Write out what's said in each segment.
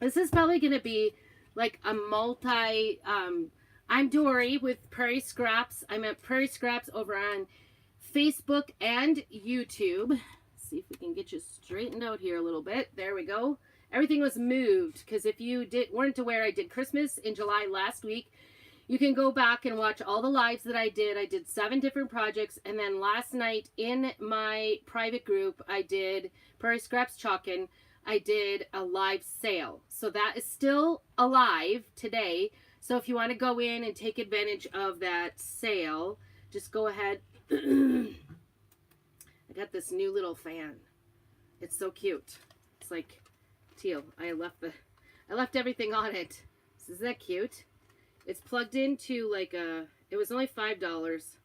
This is probably going to be like a I'm Dory with Prairie Scraps. I'm at Prairie Scraps over on Facebook and YouTube. Let's see if we can get you straightened out here a little bit. There we go. Everything was moved because if you weren't aware, I did Christmas in July last week. You can go back and watch all the lives that I did. I did 7 different projects. And then last night in my private group, I did Prairie Scraps Chalkin'. I did a live sale. So that is still alive today. So if you want to go in and take advantage of that sale, just go ahead. I got this new little fan. It's so cute. It's like teal. I left everything on it. So isn't that cute? It's plugged into like it was only $5.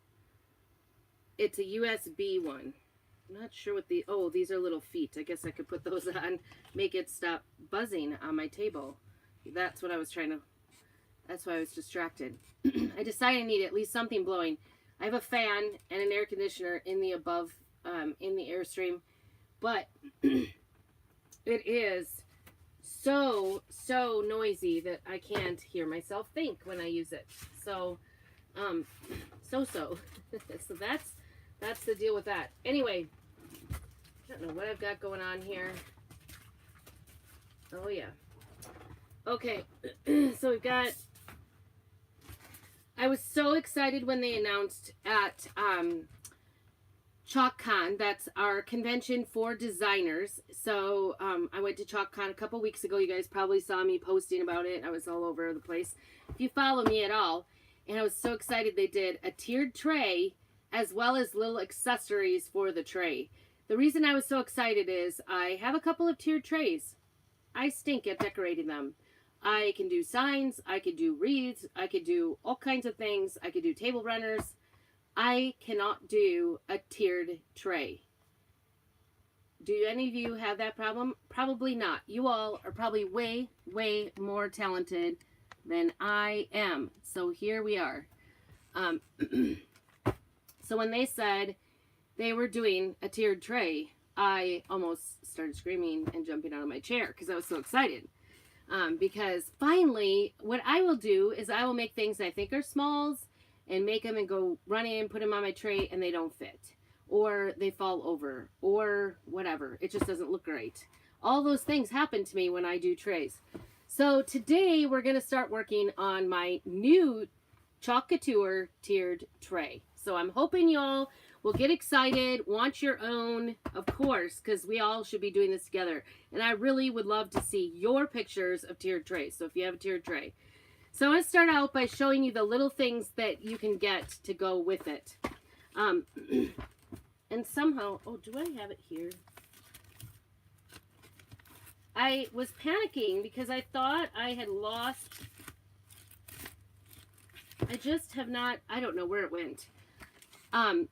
It's a USB one. I'm not sure what these are little feet. I guess I could put those on, make it stop buzzing on my table. That's what I was that's why I was distracted. I decided I need at least something blowing. I have a fan and an air conditioner in the in the Airstream, but it is so noisy that I can't hear myself think when I use it. So so that's the deal with that. Anyway, I don't know what I've got going on here. Oh yeah. Okay. So we've got, I was so excited when they announced at ChalkCon, that's our convention for designers. So I went to ChalkCon a couple weeks ago. You guys probably saw me posting about it. I was all over the place, if you follow me at all. And I was so excited they did a tiered tray as well as little accessories for the tray. The reason I was so excited is I have a couple of tiered trays. I stink at decorating them. I can do signs, I could do wreaths, I could do all kinds of things. I could do table runners. I cannot do a tiered tray. Do any of you have that problem? Probably not. You all are probably way more talented than I am. So here we are. So when they said they were doing a tiered tray, I almost started screaming and jumping out of my chair because I was so excited. Because finally, what I will do is I will make things I think are smalls and make them and go run in, put them on my tray, and they don't fit. Or they fall over, or whatever. It just doesn't look right. All those things happen to me when I do trays. So today, we're going to start working on my new Chalk Couture tiered tray. So I'm hoping y'all will get excited, want your own, of course, because we all should be doing this together. And I really would love to see your pictures of tiered trays. So if you have a tiered tray. So I want to start out by showing you the little things that you can get to go with it. And somehow, oh, do I have it here? I was panicking because I thought I had lost. I just have not, I don't know where it went.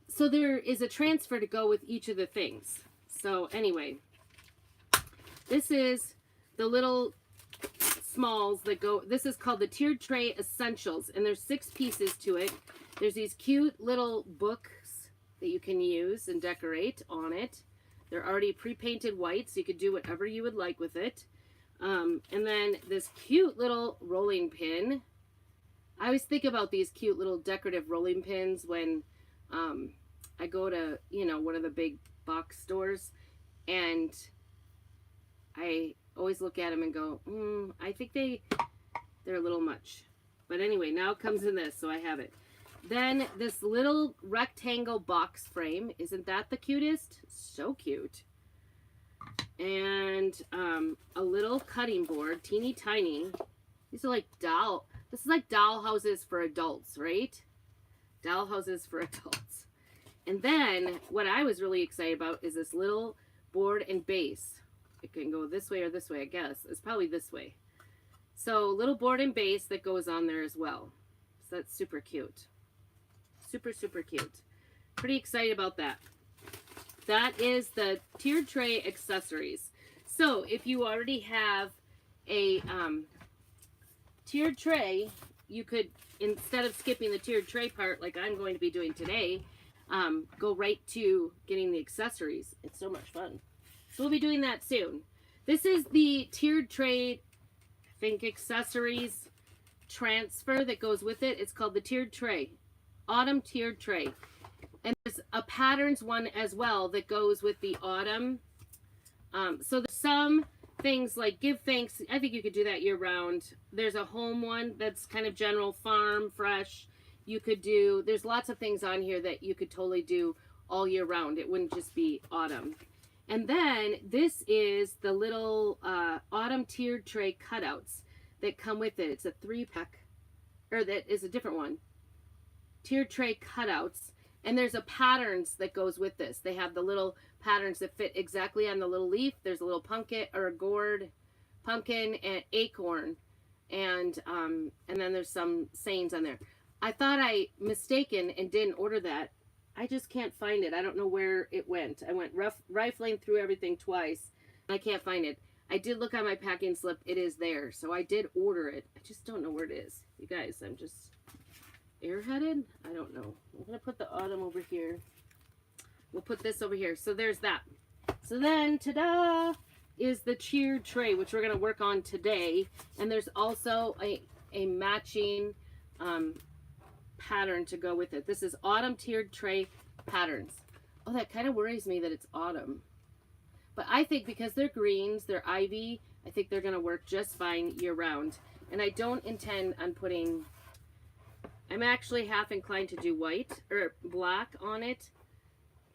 So there is a transfer to go with each of the things. So anyway, this is the little smalls that go, this is called the Tiered Tray Essentials, and there's 6 pieces to it. There's these cute little books that you can use and decorate on it. They're already pre-painted white, so you could do whatever you would like with it. And then this cute little rolling pin. I always think about these cute little decorative rolling pins when I go to, you know, one of the big box stores, and I always look at them and go, I think they're a little much. But anyway, now it comes in this, so I have it. Then this little rectangle box frame. Isn't that the cutest? So cute. And a little cutting board, teeny tiny. These are like this is like doll houses for adults, right? Doll houses for adults. And then what I was really excited about is this little board and base. It can go this way or this way, I guess. It's probably this way. So little board and base that goes on there as well. So that's super cute. Super cute. Pretty excited about that. That is the tiered tray accessories. So if you already have a tiered tray, you could, instead of skipping the tiered tray part like I'm going to be doing today, go right to getting the accessories. It's so much fun. So we'll be doing that soon. This is the tiered tray think, accessories transfer that goes with it. It's called the tiered tray, autumn tiered tray. And there's a patterns one as well that goes with the autumn. So there's some things like give thanks. I think you could do that year round. There's a home one that's kind of general, farm, fresh. You could do, there's lots of things on here that you could totally do all year round. It wouldn't just be autumn. And then this is the little autumn tiered tray cutouts that come with it. It's a 3-pack, or that is a different one. Tiered tray cutouts. And there's a patterns that goes with this. They have the little patterns that fit exactly on the little leaf. There's a little pumpkin or a gourd, pumpkin and acorn. And then there's some sayings on there. I thought I mistaken and didn't order that. I just can't find it. I don't know where it went. I went rifling through everything twice. And I can't find it. I did look on my packing slip. It is there. So I did order it. I just don't know where it is. You guys, I'm just airheaded? I don't know. I'm going to put the autumn over here. We'll put this over here. So there's that. So then, ta-da, is the tiered tray, which we're going to work on today. And there's also a matching pattern to go with it. This is autumn tiered tray patterns. Oh, that kind of worries me that it's autumn. But I think because they're greens, they're ivy, I think they're going to work just fine year round. And I don't intend on putting, I'm actually half inclined to do white or black on it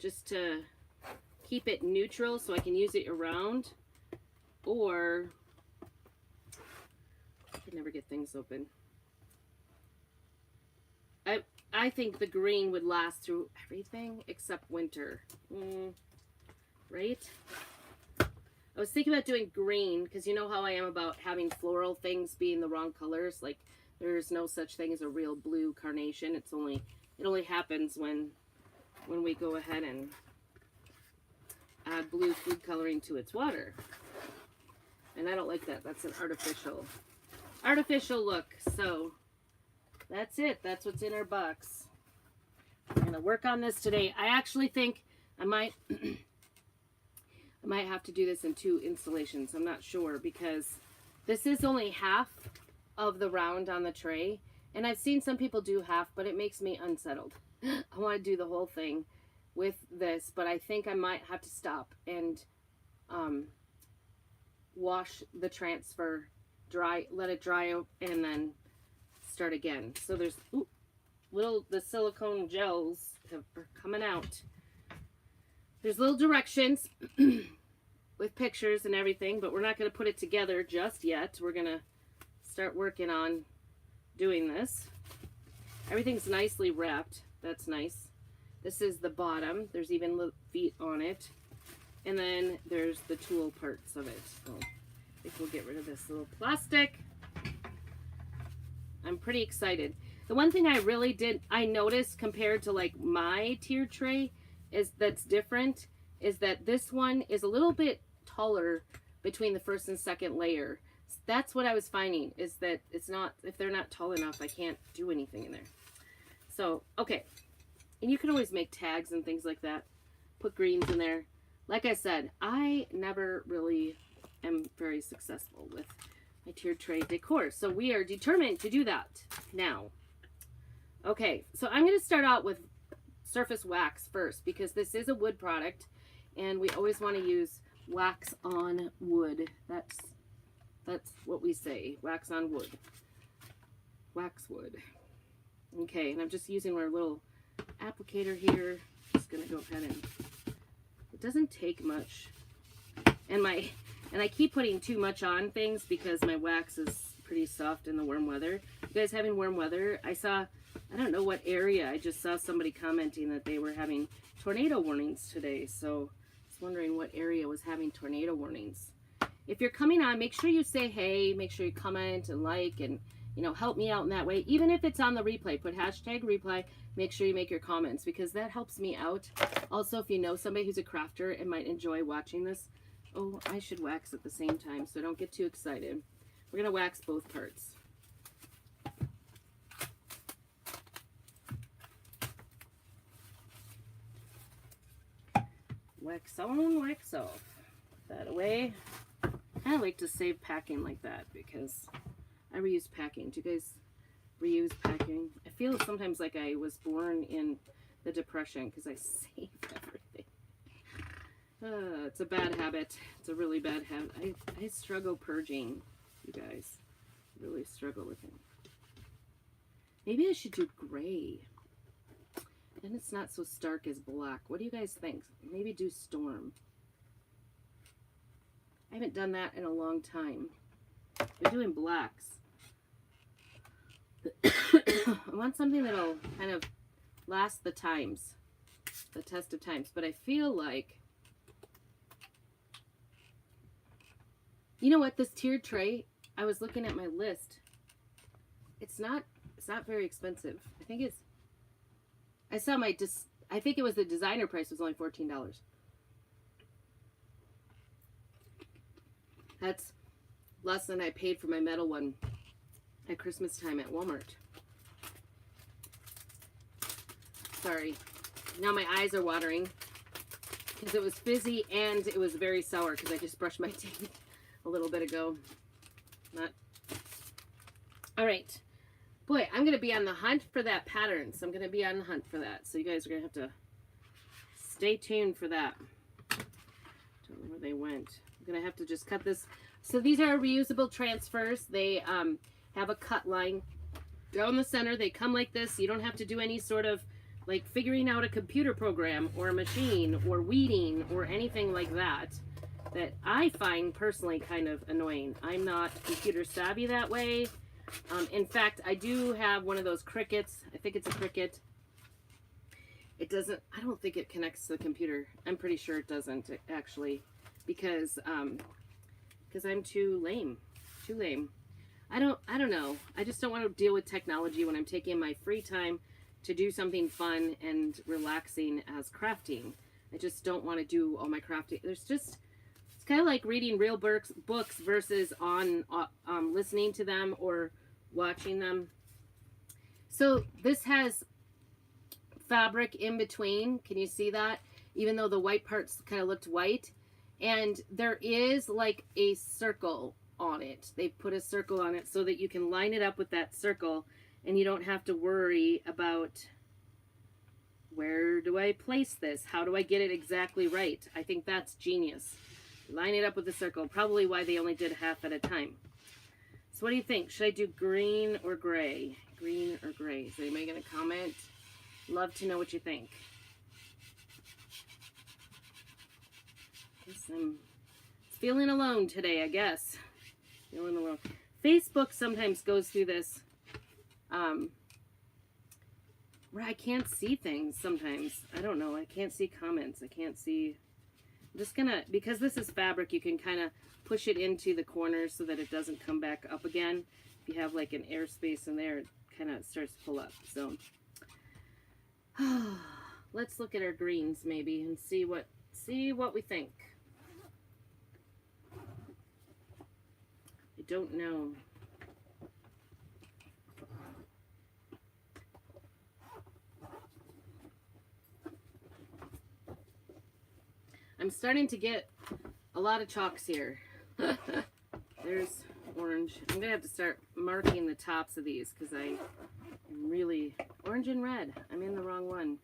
just to keep it neutral so I can use it around. Or, I can never get things open. I think the green would last through everything except winter. Right? I was thinking about doing green because you know how I am about having floral things being the wrong colors. Like there's no such thing as a real blue carnation. It only happens when we go ahead and add blue food coloring to its water. And I don't like that. That's an artificial look. So that's it. That's what's in our box. I'm going to work on this today. I actually think I might have to do this in 2 installations. I'm not sure because this is only half of the round on the tray. And I've seen some people do half, but it makes me unsettled. I want to do the whole thing with this, but I think I might have to stop and wash the transfer, let it dry out, and then start again. So there's the silicone gels are coming out. There's little directions with pictures and everything, but we're not going to put it together just yet. We're going to start working on doing this. Everything's nicely wrapped. That's nice. This is the bottom. There's even little feet on it. And then there's the tool parts of it. So I think we'll get rid of this little plastic. I'm pretty excited. The one thing I noticed compared to like my tiered tray that's different is that this one is a little bit taller between the first and second layer. That's what I was finding, is that it's not, if they're not tall enough, I can't do anything in there. So, okay. And you can always make tags and things like that. Put greens in there. Like I said, I never really am very successful with my tiered tray decor. So we are determined to do that now. Okay, so I'm going to start out with surface wax first because this is a wood product and we always want to use wax on wood. That's what we say, wax on wood. Wax wood. Okay, and I'm just using our little applicator here. Just going to go ahead and, it doesn't take much. And I keep putting too much on things because my wax is pretty soft in the warm weather. You guys having warm weather? I don't know what area. I just saw somebody commenting that they were having tornado warnings today. So I was wondering what area was having tornado warnings. If you're coming on, make sure you say hey, make sure you comment and like and, you know, help me out in that way. Even if it's on the replay, put hashtag replay. Make sure you make your comments because that helps me out. Also, if you know somebody who's a crafter and might enjoy watching this, oh, I should wax at the same time, so don't get too excited. We're going to wax both parts. Wax on, wax off. Put that away. kind of like to save packing like that because I reuse packing. Do you guys reuse packing? I feel sometimes like I was born in the Depression because I save everything. It's a bad habit. It's a really bad habit. I struggle purging, you guys. Really struggle with it. Maybe I should do gray. And it's not so stark as black. What do you guys think? Maybe do storm. I haven't done that in a long time. We're doing blacks. I want something that'll kind of last the times. The test of times. But I feel like, you know what, this tiered tray, I was looking at my list. It's not very expensive. I think it's, I saw my, I think it was the designer price was only $14. That's less than I paid for my metal one at Christmas time at Walmart. Sorry. Now my eyes are watering because it was fizzy and it was very sour because I just brushed my teeth a little bit ago. Not. All right. Boy, I'm going to be on the hunt for that pattern. So I'm going to be on the hunt for that. So you guys are going to have to stay tuned for that. Don't know where they went. I'm going to have to just cut this. So these are reusable transfers. They have a cut line down the center. They come like this. You don't have to do any sort of like figuring out a computer program or a machine or weeding or anything like that. That I find personally kind of annoying. I'm not computer savvy that way. In fact, I do have one of those crickets. I think it's a cricket. It doesn't, I don't think it connects to the computer. I'm pretty sure it doesn't actually, because I'm too lame. Too lame. I don't know. I just don't want to deal with technology when I'm taking my free time to do something fun and relaxing as crafting. I just don't want to do all my crafting. There's just, it's kind of like reading real books versus on listening to them or watching them. So this has fabric in between. Can you see that? Even though the white parts kind of looked white. And there is like a circle on it. They put a circle on it so that you can line it up with that circle and you don't have to worry about where do I place this? How do I get it exactly right? I think that's genius. Line it up with the circle. Probably why they only did half at a time. So what do you think? Should I do green or gray? Green or gray? Is anybody going to comment? Love to know what you think. Guess I'm feeling alone today, I guess. Feeling alone. Facebook sometimes goes through this where I can't see things sometimes. I don't know. I can't see comments. I can't see. I'm just gonna, because this is fabric, you can kind of push it into the corners so that it doesn't come back up again. If you have like an airspace in there, it kind of starts to pull up. So let's look at our greens maybe and see what we think. I don't know. I'm starting to get a lot of chalks here. There's orange. I'm gonna have to start marking the tops of these because I'm really orange and red. I'm in the wrong one.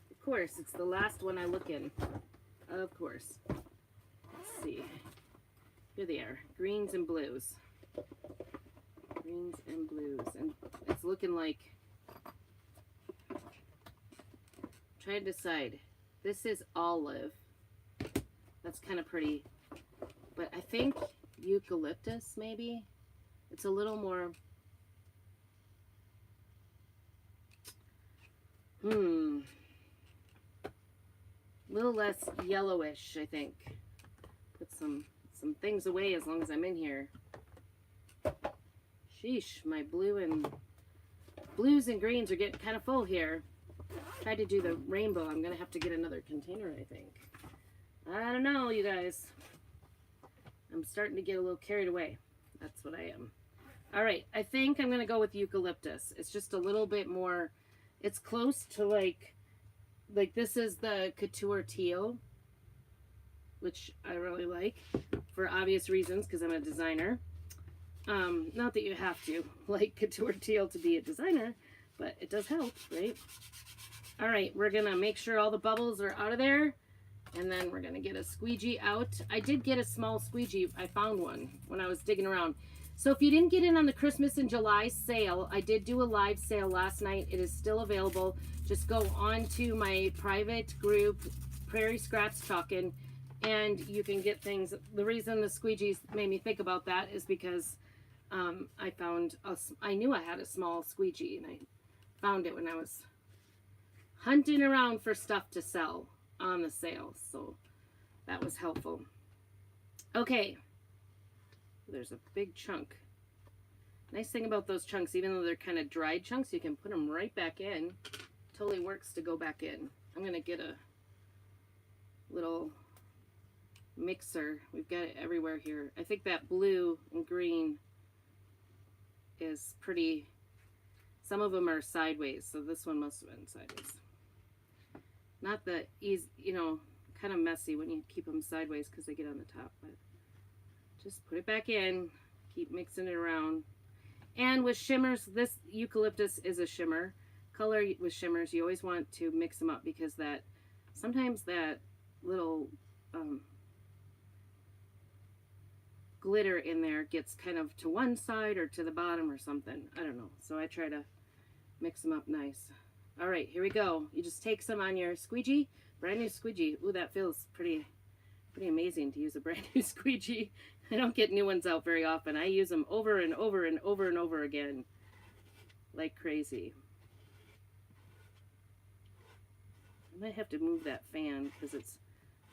Of course, it's the last one I look in. Of course. Let's see. Here they are. Greens and blues. Greens and blues. And it's looking like, trying to decide. This is olive. That's kind of pretty. But I think eucalyptus, maybe. It's a little more... a little less yellowish, I think. Put some things away as long as I'm in here. Sheesh, my blues and greens are getting kind of full here. Tried to do the rainbow. I'm gonna have to get another container, I think. I don't know, you guys. I'm starting to get a little carried away. That's what I am. All right, I think I'm gonna go with eucalyptus. It's just a little bit more, it's close to like this is the couture teal, which I really like for obvious reasons because I'm a designer. Not that you have to like Couture Teal to be a designer, but it does help, right? All right, we're gonna make sure all the bubbles are out of there, and then we're gonna get a squeegee out. I did get a small squeegee. I found one when I was digging around. So if you didn't get in on the Christmas in July sale, I did do a live sale last night. It is still available. Just go on to my private group, Prairie Scraps Talkin', and you can get things. The reason the squeegees made me think about that is because I knew I had a small squeegee, and I found it when I was hunting around for stuff to sell on the sale, so that was helpful. Okay, there's a big chunk. Nice thing about those chunks, even though they're kind of dried chunks, you can put them right back in. Totally works to go back in. I'm gonna get a little mixer. We've got it everywhere here. I think that blue and green is pretty, some of them are sideways, so this one must have been sideways. Not the easy, you know, kind of messy when you keep them sideways because they get on the top, but just put it back in, keep mixing it around. And with shimmers, this eucalyptus is a shimmer. Color with shimmers, you always want to mix them up because that, sometimes that little glitter in there gets kind of to one side or to the bottom or something. I don't know. So I try to mix them up nice. All right, here we go. You just take some on your squeegee, brand new squeegee. Ooh, that feels pretty amazing to use a brand new squeegee. I don't get new ones out very often. I use them over and over and over and over again like crazy. I might have to move that fan because it's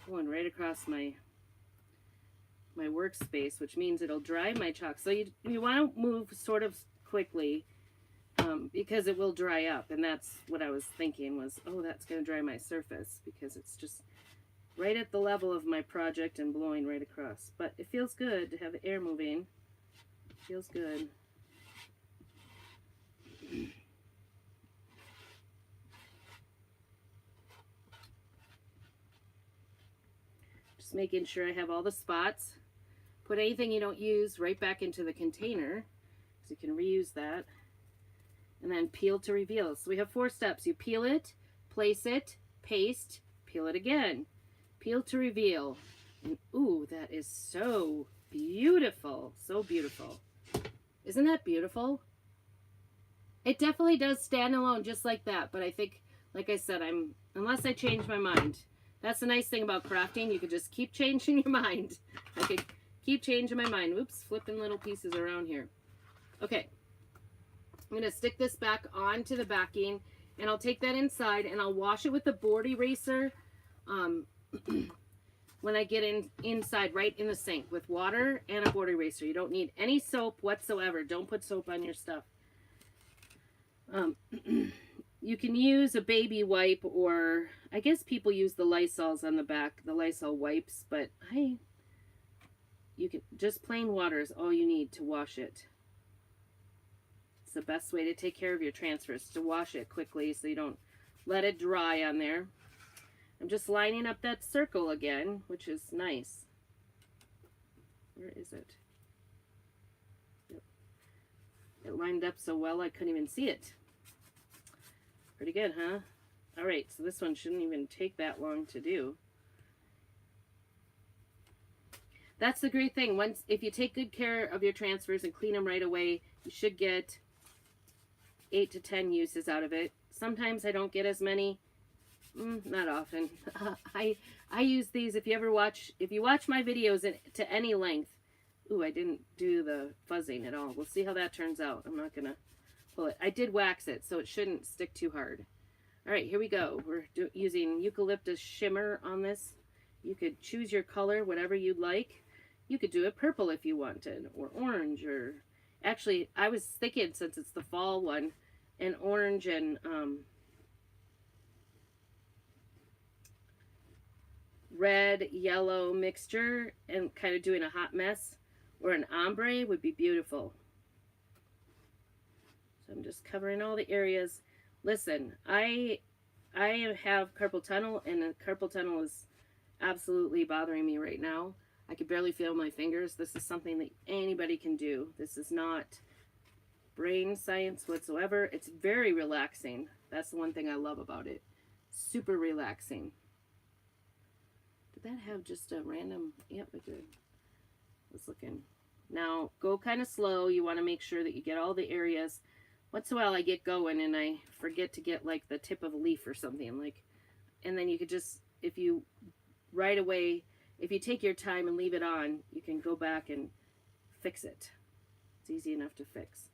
going right across my workspace, which means it'll dry my chalk. So you want to move sort of quickly because it will dry up, and that's what I was thinking was, oh, that's going to dry my surface because it's just right at the level of my project and blowing right across. But it feels good to have the air moving. It feels good. Just making sure I have all the spots. Put anything you don't use right back into the container so you can reuse that. And then peel to reveal. So we have 4 steps. You peel it, place it, paste, peel it again. Peel to reveal. And ooh, that is so beautiful. So beautiful. Isn't that beautiful? It definitely does stand alone just like that. But I think, like I said, unless I change my mind. That's the nice thing about crafting. You could just keep changing your mind. I could keep changing my mind. Oops, flipping little pieces around here. Okay. I'm going to stick this back onto the backing, and I'll take that inside, and I'll wash it with the board eraser when I get inside right in the sink with water and a board eraser. You don't need any soap whatsoever. Don't put soap on your stuff. You can use a baby wipe, or I guess people use the Lysols on the back, the Lysol wipes, but you can just plain water is all you need to wash it. It's the best way to take care of your transfers, to wash it quickly so you don't let it dry on there. I'm just lining up that circle again, which is nice. Where is it? Yep. It lined up so well I couldn't even see it. Pretty good, huh? All right, so this one shouldn't even take that long to do. That's the great thing. If you take good care of your transfers and clean them right away, you should get 8 to 10 uses out of it. Sometimes I don't get as many. Not often. I use these. If you watch my videos to any length. Ooh, I didn't do the fuzzing at all. We'll see how that turns out. I'm not gonna pull it. I did wax it, so it shouldn't stick too hard. All right, here we go. We're using eucalyptus shimmer on this. You could choose your color, whatever you'd like. You could do it purple if you wanted, or orange, or actually, I was thinking, since it's the fall one, an orange and red, yellow mixture, and kind of doing a hot mess, or an ombre would be beautiful. So I'm just covering all the areas. Listen, I have carpal tunnel, and the carpal tunnel is absolutely bothering me right now. I could barely feel my fingers. This is something that anybody can do. This is not brain science whatsoever. It's very relaxing. That's the one thing I love about it. Super relaxing. Did that have just a random... Yep, it did. I was looking. Now, go kind of slow. You want to make sure that you get all the areas. Once in a while, I get going and I forget to get like the tip of a leaf or something. Like, and then you could just, if you right away, if you take your time and leave it on, you can go back and fix it. It's easy enough to fix.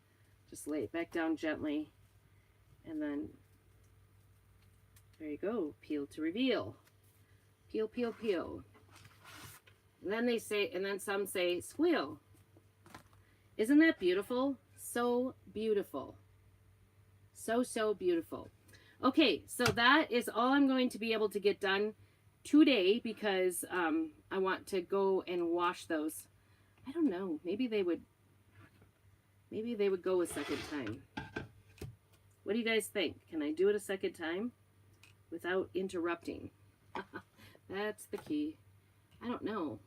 Just lay it back down gently, and then there you go. Peel to reveal. Peel, peel, peel. And then they say, and then some say squeal. Isn't that beautiful? So beautiful. So, so beautiful. Okay, so that is all I'm going to be able to get done today because I want to go and wash those. I don't know. Maybe they would go a second time. What do you guys think? Can I do it a second time without interrupting? That's the key. I don't know.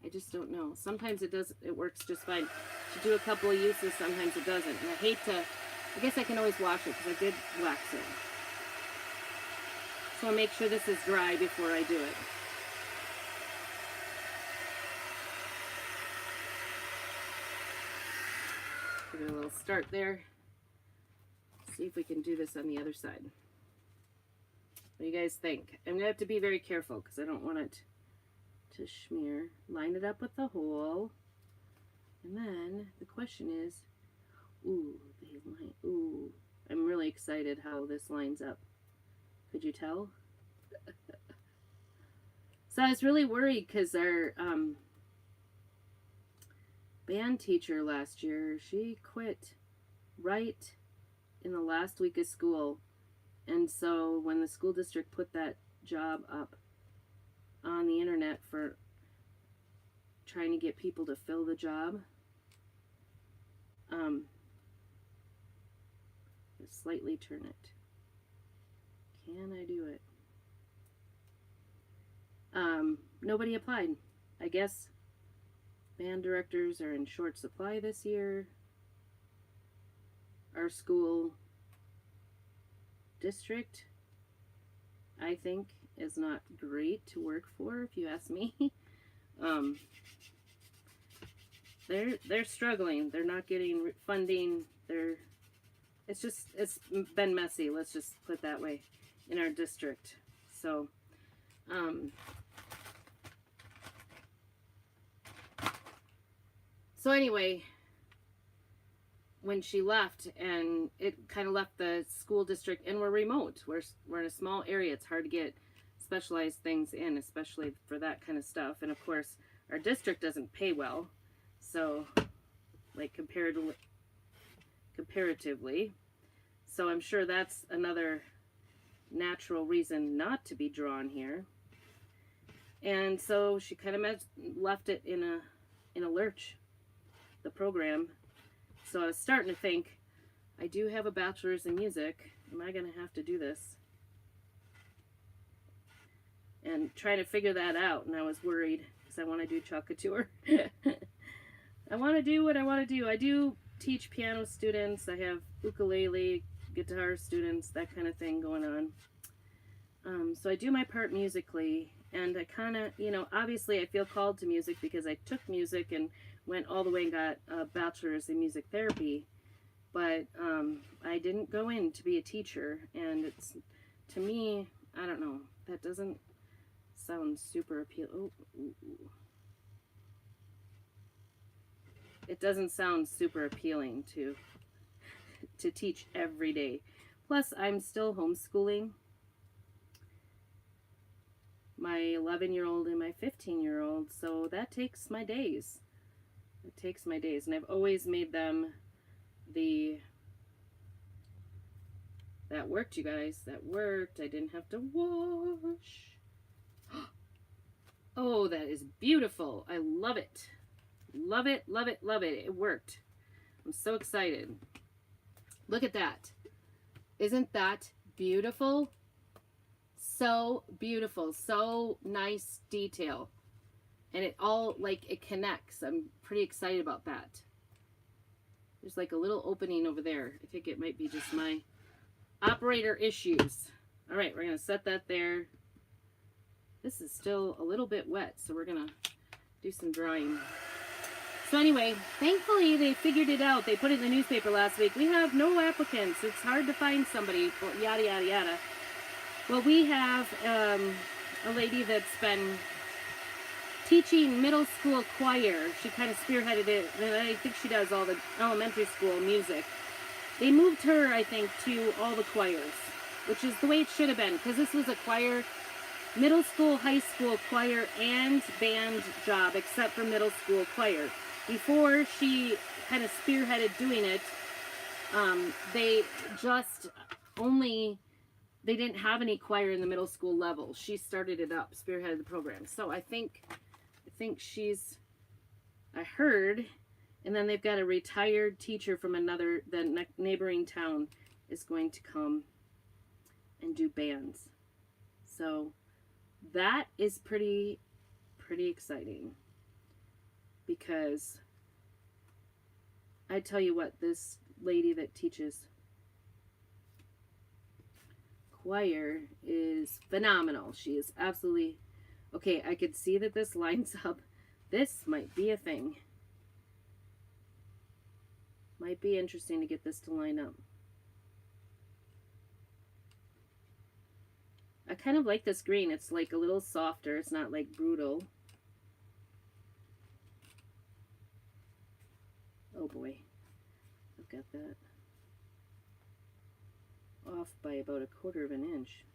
I just don't know. Sometimes it does. It works just fine to do a couple of uses. Sometimes it doesn't. And I hate to. I guess I can always wash it because I did wax it. So I'll make sure this is dry before I do it. Give it a little start there. See if we can do this on the other side. What do you guys think? I'm going to have to be very careful because I don't want it to smear. Line it up with the hole. And then the question is, I'm really excited how this lines up. Could you tell? So I was really worried because our band teacher last year, she quit right in the last week of school. And so when the school district put that job up on the internet for trying to get people to fill the job, slightly turn it. Can I do it? Nobody applied. I guess band directors are in short supply this year. Our school district, I think, is not great to work for, if you ask me. They're struggling. They're not getting funding. It's been messy. Let's just put it that way in our district. So, anyway, when she left, and it kind of left the school district, and we're remote. We're in a small area. It's hard to get specialized things in, especially for that kind of stuff. And of course, our district doesn't pay well. So, like comparatively. So I'm sure that's another natural reason not to be drawn here. And so she kind of left it in a lurch, the program. So I was starting to think, I do have a bachelor's in music. Am I going to have to do this? And trying to figure that out. And I was worried because I want to do Chocateur. I want to do what I want to do. I do teach piano students. I have ukulele, guitar students, that kind of thing going on. So I do my part musically. And I kind of, obviously I feel called to music because I took music and went all the way and got a bachelor's in music therapy. But I didn't go in to be a teacher. And it's, to me, I don't know, that doesn't sound super appealing. It doesn't sound super appealing to teach every day. Plus, I'm still homeschooling my 11-year-old and my 15-year-old, so that takes my days. It takes my days, and I've always made them that worked, you guys. That worked. I didn't have to wash. Oh, that is beautiful. I love it. Love it, love it, love it. It worked. I'm so excited. Look at that. Isn't that beautiful? So beautiful. So nice detail. And it all, like, it connects. I'm pretty excited about that. There's like a little opening over there. I think it might be just my operator issues. All right, we're going to set that there. This is still a little bit wet, so we're going to do some drying. So anyway, thankfully they figured it out. They put it in the newspaper last week. We have no applicants. It's hard to find somebody, yada, yada, yada. Well, we have a lady that's been teaching middle school choir. She kind of spearheaded it, and I think she does all the elementary school music. They moved her, I think, to all the choirs, which is the way it should have been, because this was a choir, middle school, high school choir, and band job, except for middle school choir. Before she kind of spearheaded doing it, they just they didn't have any choir in the middle school level. She started it up, spearheaded the program. So I think I heard, and then they've got a retired teacher from the neighboring town is going to come and do bands. So that is pretty exciting, because I tell you what, this lady that teaches choir is phenomenal. She is absolutely okay. I could see that this lines up. This might be a thing. Might be interesting to get this to line up. I kind of like this green. It's like a little softer. It's not like brutal. Oh boy. I've got that off by about 1/4 of an inch.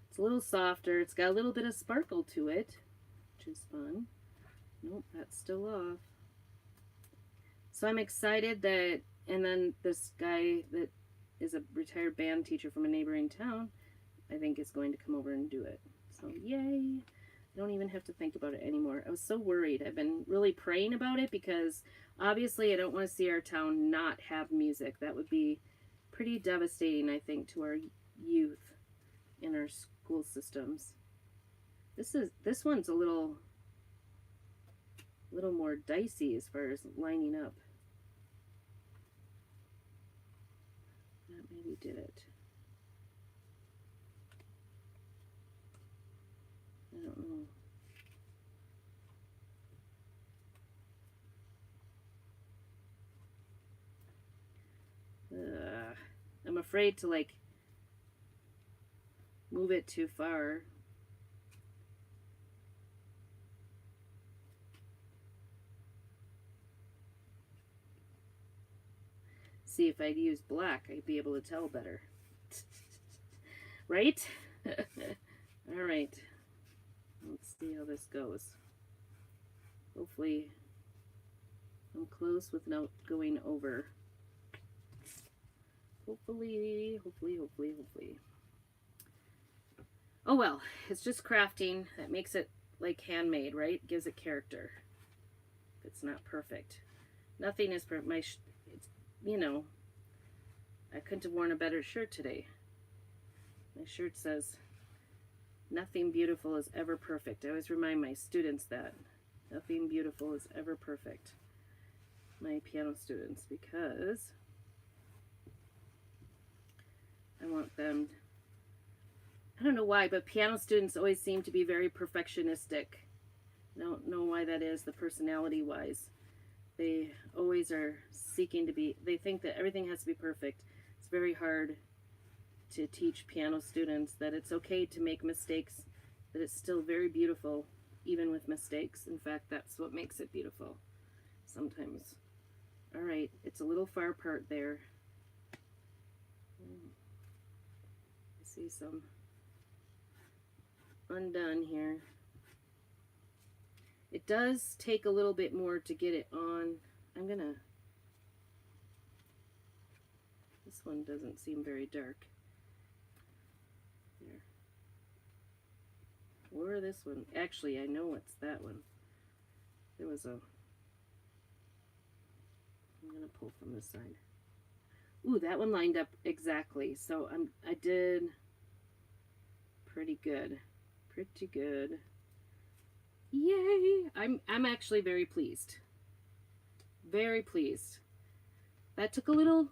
It's a little softer. It's got a little bit of sparkle to it, which is fun. Nope, that's still off. So I'm excited that, and then this guy that is a retired band teacher from a neighboring town, I think is going to come over and do it. So yay. I don't even have to think about it anymore. I was so worried. I've been really praying about it, because obviously I don't want to see our town not have music. That would be pretty devastating, I think, to our youth in our school systems. This one's a little more dicey as far as lining up. That maybe did it. I don't know. I'm afraid to like move it too far. See, if I'd use black, I'd be able to tell better. Right? All right. Let's see how this goes. Hopefully I'm close without going over. Hopefully. Oh well, it's just crafting. That makes it like handmade, right? Gives it character. It's not perfect. Nothing is perfect. It's, you know, I couldn't have worn a better shirt today. My shirt says, "Nothing beautiful is ever perfect." I always remind my students that. Nothing beautiful is ever perfect. My piano students, because I want them, I don't know why, but piano students always seem to be very perfectionistic. I don't know why that is, the personality-wise. They always are seeking to be, they think that everything has to be perfect. It's very hard to teach piano students that it's okay to make mistakes, that it's still very beautiful, even with mistakes. In fact, that's what makes it beautiful sometimes. All right, it's a little far apart there. I see some undone here. It does take a little bit more to get it on. This one doesn't seem very dark. There. Or this one. Actually, I know it's that one. There was I'm gonna pull from this side. Ooh, that one lined up exactly. So I did pretty good. Pretty good. Yay! I'm actually very pleased. Very pleased. That took a little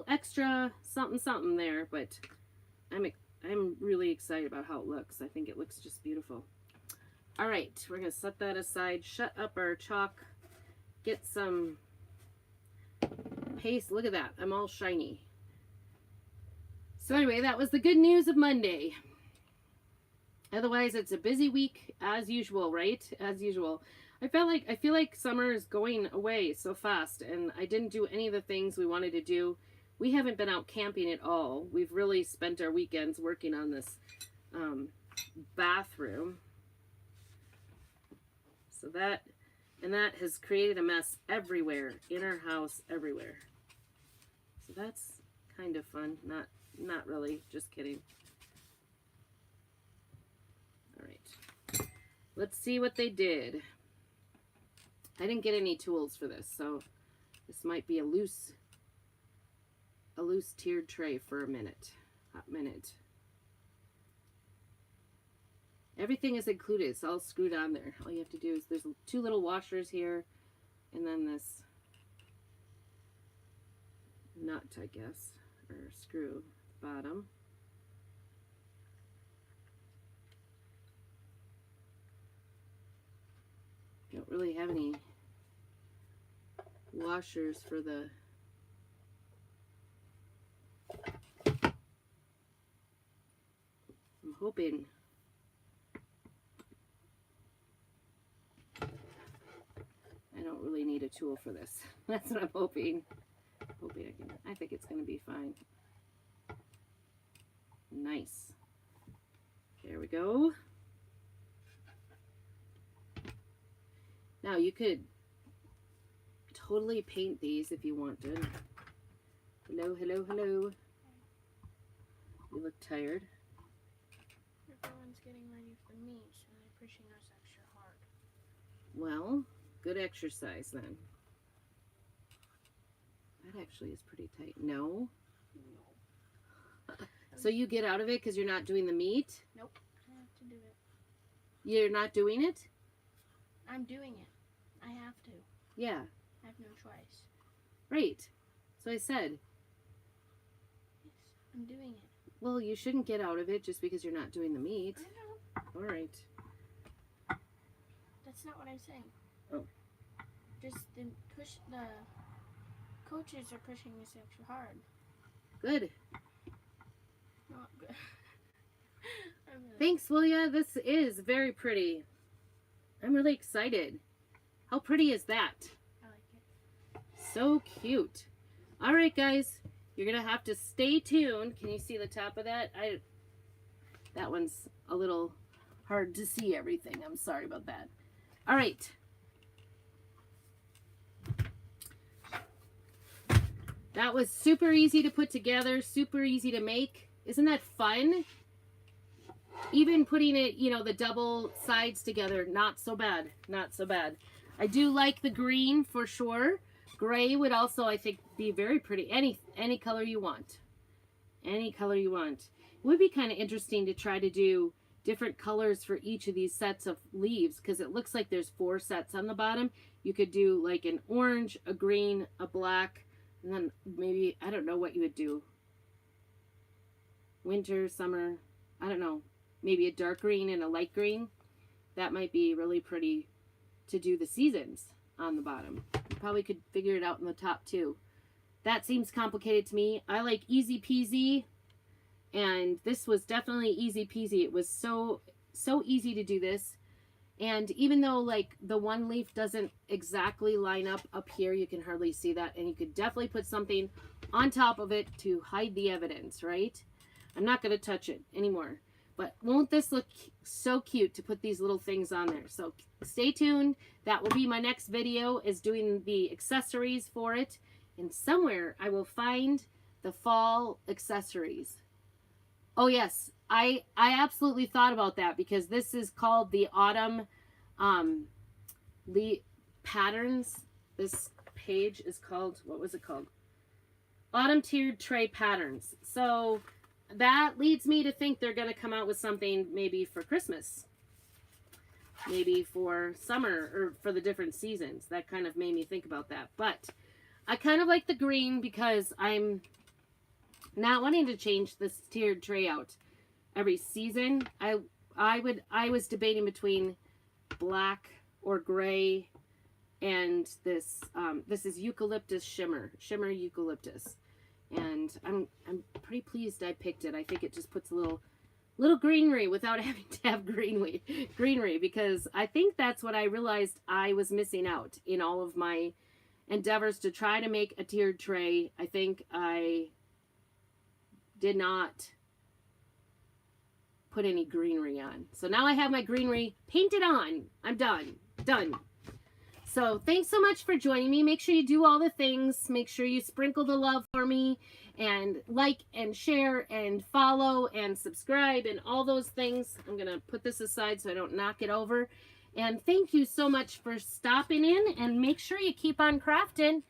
extra something there, but I'm really excited about how it looks. I think it looks just beautiful. All right, we're gonna set that aside, shut up our chalk, get some paste. Look at that, I'm all shiny. So anyway, that was the good news of Monday. Otherwise, it's a busy week as usual, right? As usual. I feel like summer is going away so fast, and I didn't do any of the things we wanted to do. We haven't been out camping at all. We've really spent our weekends working on this bathroom. So that has created a mess everywhere in our house, everywhere. So that's kind of fun. Not really, just kidding. All right. Let's see what they did. I didn't get any tools for this, so this might be a loose tiered tray for a minute. Hot minute. Everything is included. It's all screwed on there. All you have to do is there's 2 little washers here, and then this nut, I guess, or screw at the bottom. Don't really have any washers for the I'm hoping I don't really need a tool for this. That's what I'm hoping. I think it's going to be fine. Nice. There we go. Now you could totally paint these if you wanted. Hello, hello, hello. You look tired. Everyone's getting ready for me, so they're pushing us extra hard. Well, good exercise then. That actually is pretty tight. No? No. So you get out of it because you're not doing the meat? Nope. I have to do it. You're not doing it? I'm doing it. I have to. Yeah. I have no choice. Right. So I said. Yes, I'm doing it. Well, you shouldn't get out of it just because you're not doing the meat. I know. All right. That's not what I'm saying. Oh. Just the coaches are pushing us extra hard. Good. Not good. Thanks, Willia. This is very pretty. I'm really excited. How pretty is that? I like it. So cute. All right, guys. You're going to have to stay tuned. Can you see the top of that? That one's a little hard to see everything. I'm sorry about that. All right. That was super easy to put together, super easy to make. Isn't that fun? Even putting it, you know, the double sides together, not so bad. Not so bad. I do like the green for sure. Gray would also, I think, be very pretty. Any color you want. Any color you want. It would be kind of interesting to try to do different colors for each of these sets of leaves because it looks like there's 4 sets on the bottom. You could do like an orange, a green, a black, and then maybe, I don't know what you would do. Winter, summer, I don't know. Maybe a dark green and a light green. That might be really pretty to do the seasons on the bottom. You probably could figure it out in the top too. That seems complicated to me. I like easy peasy, and this was definitely easy peasy. It was so easy to do this. And even though like the one leaf doesn't exactly line up here, you can hardly see that, and you could definitely put something on top of it to hide the evidence, right? I'm not going to touch it anymore. But won't this look so cute to put these little things on there? So stay tuned. That will be my next video, is doing the accessories for it. And somewhere I will find the fall accessories. Oh yes, I absolutely thought about that because this is called the autumn patterns. This page is called, what was it called? Autumn tiered tray patterns. So that leads me to think they're going to come out with something maybe for Christmas. maybe for summer or for the different seasons. That kind of made me think about that. But I kind of like the green because I'm not wanting to change this tiered tray out every season. I was debating between black or gray and this this is eucalyptus shimmer eucalyptus, and I'm pretty pleased I picked it. I think it just puts a little greenery without having to have greenery, because I think that's what I realized I was missing out in all of my endeavors to try to make a tiered tray. I think I did not put any greenery on. So now I have my greenery painted on. I'm done. So thanks so much for joining me. Make sure you do all the things. Make sure you sprinkle the love for me and like and share and follow and subscribe and all those things. I'm going to put this aside so I don't knock it over. And thank you so much for stopping in, and make sure you keep on crafting.